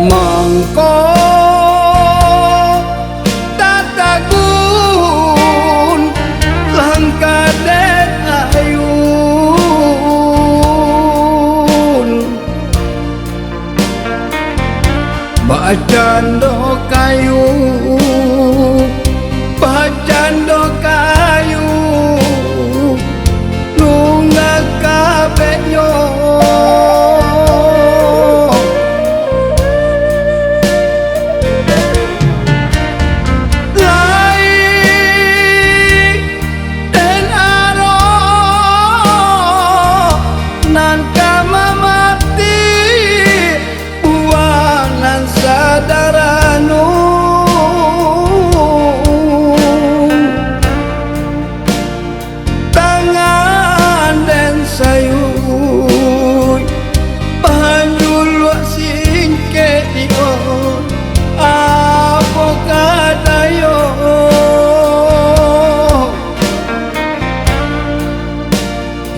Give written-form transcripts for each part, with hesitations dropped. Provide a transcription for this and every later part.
Mangko tatagun langkah den ayun bacando kayu bacando kayu lunga kabehnya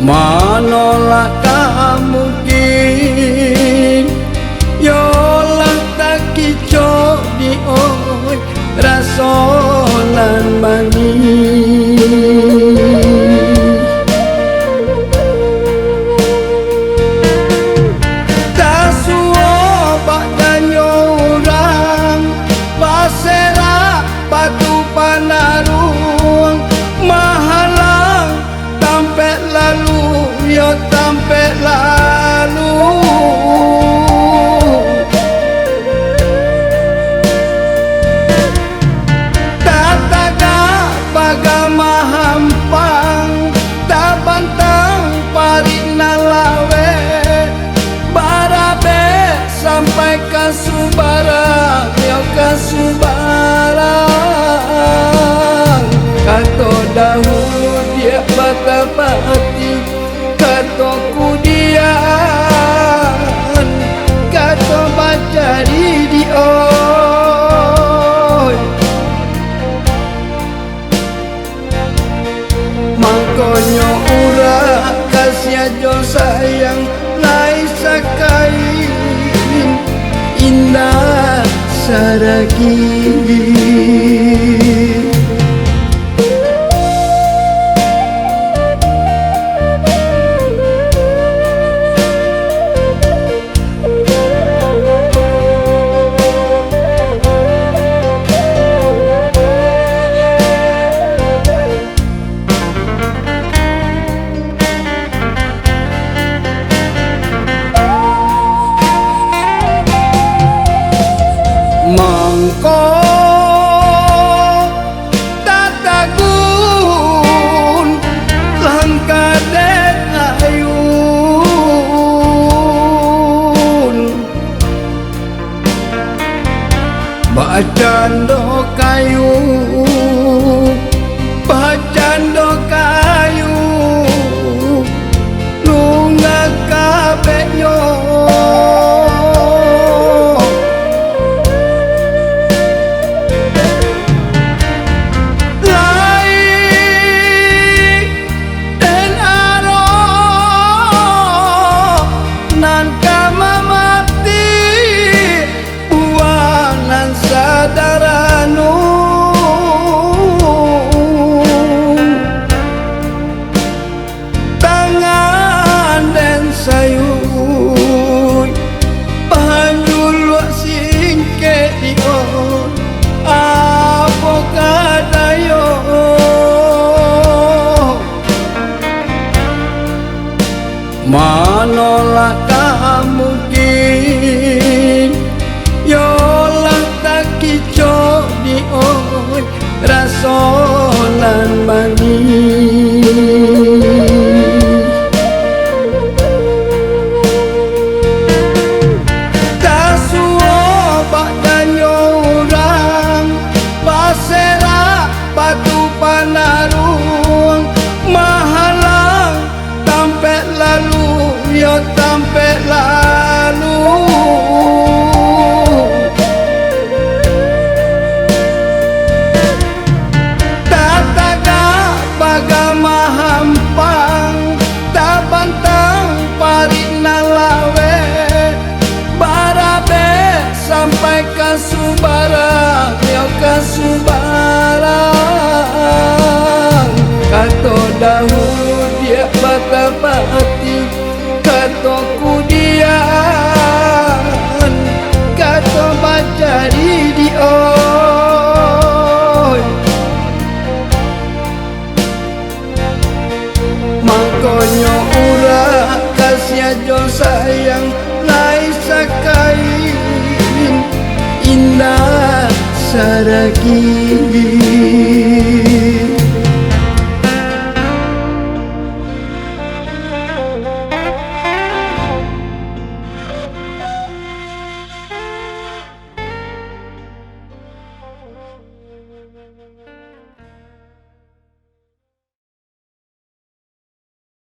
manolak kamu mungkin yolah tak kicok di oi rasonan bani tak suobak dan orang pasera batu panaruang mahalang sampai lalu yo sampai lalu tataga pagama hampang tak bantang parina lawe barabe sampai ke Subarang yo ke Subarang kato dahulu dia patah-pati kato kudian kato baca di oi mangkonyo ura kasih aja sayang lai sakain indah saragi mangko tatagun langkah den ayun bacando kayu bacando kayu lunga kabehnya sadaranu kasubarang. Kato dahulu dia patah-pati, kato kudian, kato baca di oi. Makonyo ura kasih ajo sayang lai sakain indah saragi.